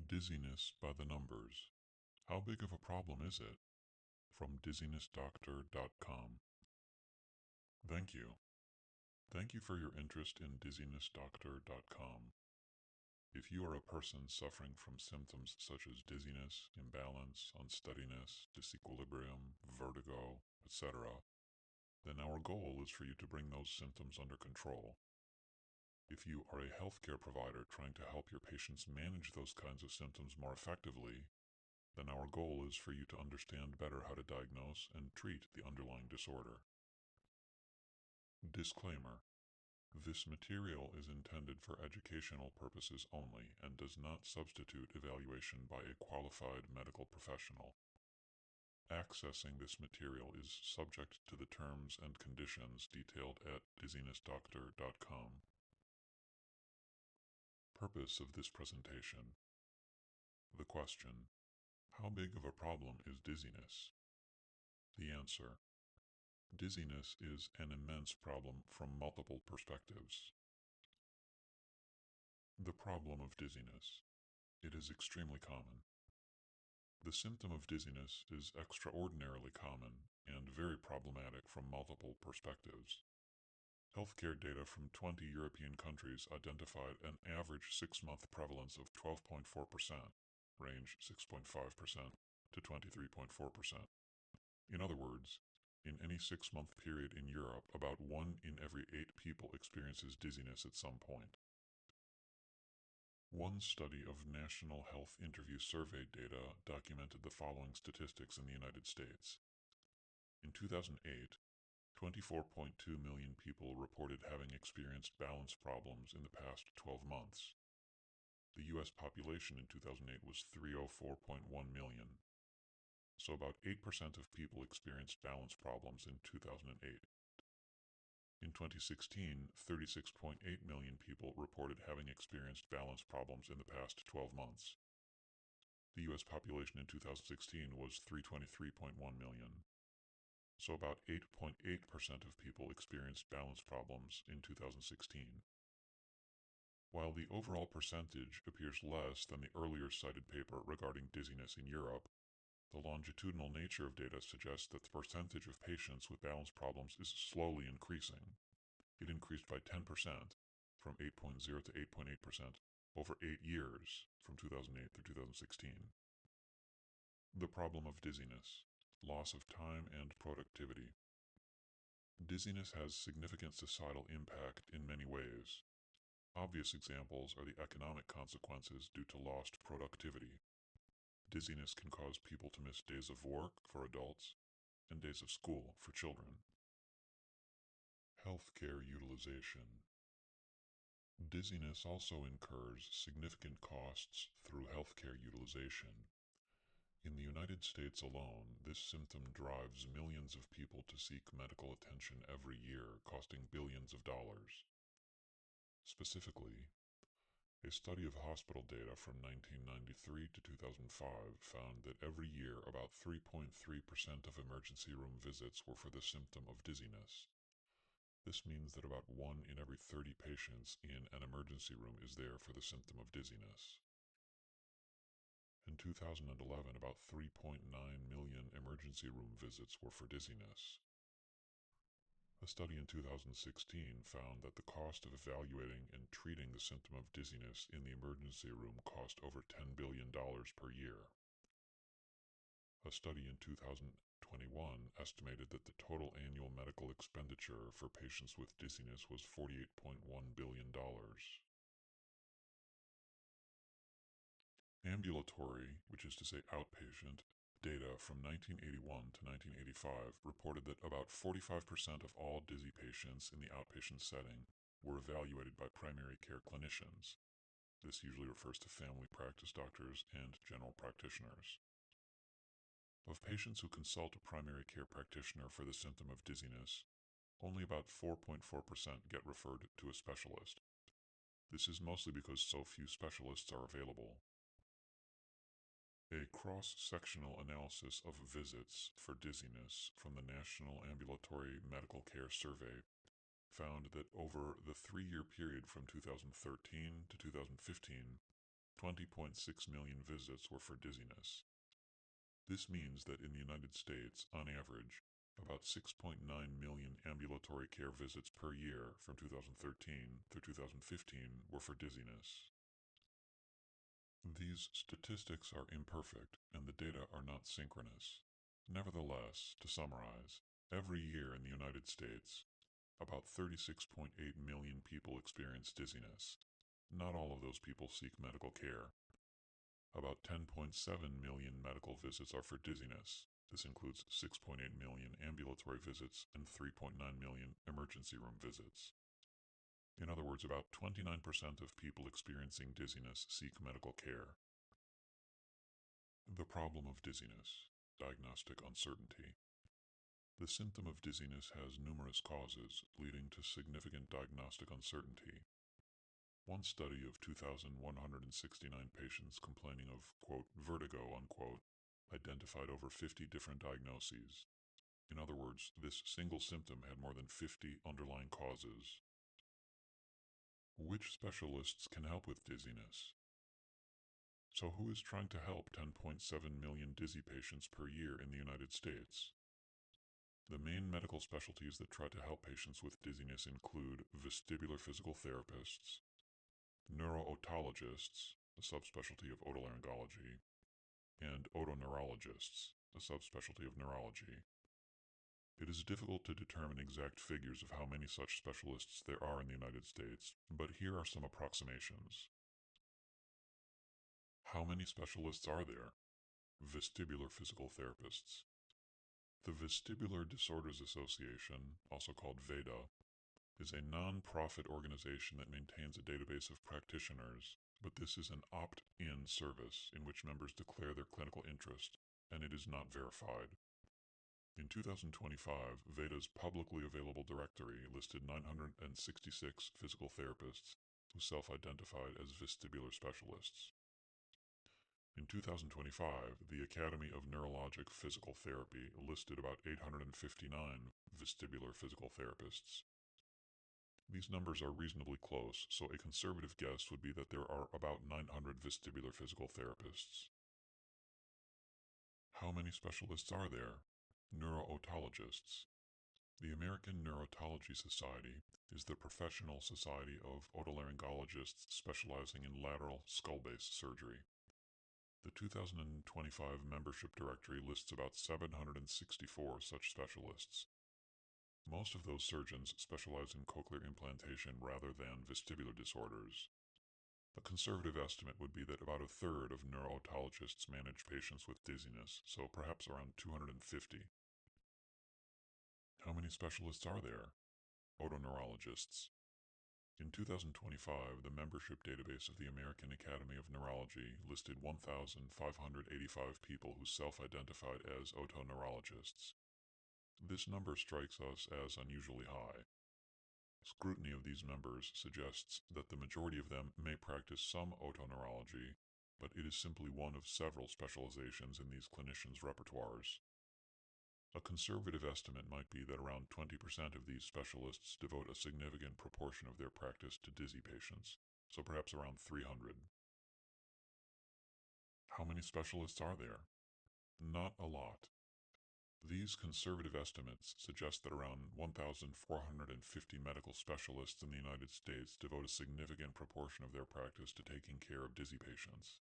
Dizziness by the numbers. How big of a problem is it? From dizzinessdoctor.com. Thank you. Thank you for your interest in dizzinessdoctor.com. If you are a person suffering from symptoms such as dizziness, imbalance, unsteadiness, disequilibrium, vertigo, etc., then our goal is for you to bring those symptoms under control. If you are a healthcare provider trying to help your patients manage those kinds of symptoms more effectively, then our goal is for you to understand better how to diagnose and treat the underlying disorder. Disclaimer: this material is intended for educational purposes only and does not substitute evaluation by a qualified medical professional. Accessing this material is subject to the terms and conditions detailed at dizzinessdoctor.com. Purpose of this presentation. The question: how big of a problem is dizziness? The answer: dizziness is an immense problem from multiple perspectives. The problem of dizziness. It is extremely common. The symptom of dizziness is extraordinarily common and very problematic from multiple perspectives. Healthcare data from 20 European countries identified an average 6-month prevalence of 12.4%, range 6.5% to 23.4%. In other words, in any 6-month period in Europe, about 1 in every 8 people experiences dizziness at some point. One study of National Health Interview Survey data documented the following statistics in the United States. In 2008, 24.2 million people reported having experienced balance problems in the past 12 months. The U.S. population in 2008 was 304.1 million. So about 8% of people experienced balance problems in 2008. In 2016, 36.8 million people reported having experienced balance problems in the past 12 months. The U.S. population in 2016 was 323.1 million. So about 8.8% of people experienced balance problems in 2016. While the overall percentage appears less than the earlier cited paper regarding dizziness in Europe, the longitudinal nature of data suggests that the percentage of patients with balance problems is slowly increasing. It increased by 10%, from 8.0 to 8.8%, over 8 years, from 2008 through 2016. The problem of dizziness: loss of time and productivity. Dizziness has significant societal impact in many ways. Obvious examples are the economic consequences due to lost productivity. Dizziness can cause people to miss days of work for adults and days of school for children. Healthcare utilization. Dizziness also incurs significant costs through healthcare utilization. In the United States alone, this symptom drives millions of people to seek medical attention every year, costing billions of dollars. Specifically, a study of hospital data from 1993 to 2005 found that every year about 3.3% of emergency room visits were for the symptom of dizziness. This means that about 1 in every 30 patients in an emergency room is there for the symptom of dizziness. In 2011, about 3.9 million emergency room visits were for dizziness. A study in 2016 found that the cost of evaluating and treating the symptom of dizziness in the emergency room cost over $10 billion per year. A study in 2021 estimated that the total annual medical expenditure for patients with dizziness was $48.1 billion. Ambulatory, which is to say outpatient, data from 1981 to 1985 reported that about 45% of all dizzy patients in the outpatient setting were evaluated by primary care clinicians. This usually refers to family practice doctors and general practitioners. Of patients who consult a primary care practitioner for the symptom of dizziness, only about 4.4% get referred to a specialist. This is mostly because so few specialists are available. A cross-sectional analysis of visits for dizziness from the National Ambulatory Medical Care Survey found that over the 3-year period from 2013 to 2015, 20.6 million visits were for dizziness. This means that in the United States, on average, about 6.9 million ambulatory care visits per year from 2013 through 2015 were for dizziness. These statistics are imperfect, and the data are not synchronous. Nevertheless, to summarize, every year in the United States, about 36.8 million people experience dizziness. Not all of those people seek medical care. About 10.7 million medical visits are for dizziness. This includes 6.8 million ambulatory visits and 3.9 million emergency room visits. In other words, about 29% of people experiencing dizziness seek medical care. The problem of dizziness, diagnostic uncertainty. The symptom of dizziness has numerous causes, leading to significant diagnostic uncertainty. One study of 2,169 patients complaining of, quote, vertigo, unquote, identified over 50 different diagnoses. In other words, this single symptom had more than 50 underlying causes. Which specialists can help with dizziness? So who is trying to help 10.7 million dizzy patients per year in the United States? The main medical specialties that try to help patients with dizziness include vestibular physical therapists, neuro-otologists, a subspecialty of otolaryngology, and otoneurologists, a subspecialty of neurology. It is difficult to determine exact figures of how many such specialists there are in the United States, but here are some approximations. How many specialists are there? Vestibular physical therapists. The Vestibular Disorders Association, also called VEDA, is a non-profit organization that maintains a database of practitioners, but this is an opt-in service in which members declare their clinical interest, and it is not verified. In 2025, VEDA's publicly available directory listed 966 physical therapists who self-identified as vestibular specialists. In 2025, the Academy of Neurologic Physical Therapy listed about 859 vestibular physical therapists. These numbers are reasonably close, so a conservative guess would be that there are about 900 vestibular physical therapists. How many specialists are there? Neuro-otologists. The American Neurotology Society is the professional society of otolaryngologists specializing in lateral skull-base surgery. The 2025 membership directory lists about 764 such specialists. Most of those surgeons specialize in cochlear implantation rather than vestibular disorders. A conservative estimate would be that about a third of neuro-otologists manage patients with dizziness, so perhaps around 250. How many specialists are there? Otoneurologists. In 2025, the membership database of the American Academy of Neurology listed 1,585 people who self-identified as otoneurologists. This number strikes us as unusually high. Scrutiny of these members suggests that the majority of them may practice some otoneurology, but it is simply one of several specializations in these clinicians' repertoires. A conservative estimate might be that around 20% of these specialists devote a significant proportion of their practice to dizzy patients, so perhaps around 300. How many specialists are there? Not a lot. These conservative estimates suggest that around 1,450 medical specialists in the United States devote a significant proportion of their practice to taking care of dizzy patients.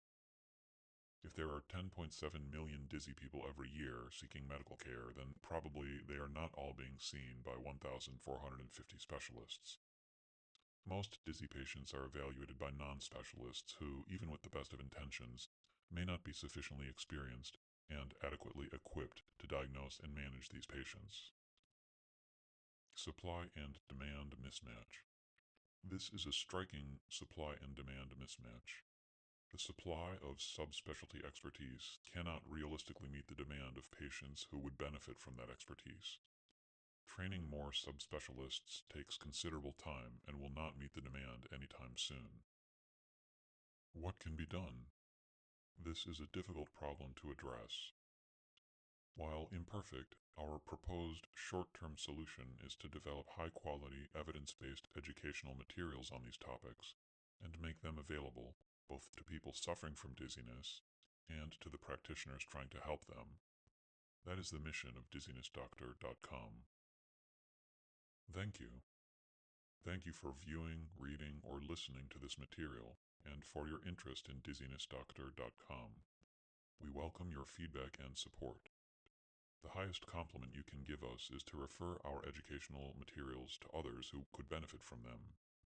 If there are 10.7 million dizzy people every year seeking medical care, then probably they are not all being seen by 1,450 specialists. Most dizzy patients are evaluated by non-specialists who, even with the best of intentions, may not be sufficiently experienced and adequately equipped to diagnose and manage these patients. Supply and demand mismatch. This is a striking supply and demand mismatch. The supply of subspecialty expertise cannot realistically meet the demand of patients who would benefit from that expertise. Training more subspecialists takes considerable time and will not meet the demand anytime soon. What can be done? This is a difficult problem to address. While imperfect, our proposed short-term solution is to develop high-quality, evidence-based educational materials on these topics and make them available both to people suffering from dizziness and to the practitioners trying to help them. That is the mission of dizzinessdoctor.com. Thank you. Thank you for viewing, reading, or listening to this material, and for your interest in dizzinessdoctor.com. We welcome your feedback and support. The highest compliment you can give us is to refer our educational materials to others who could benefit from them.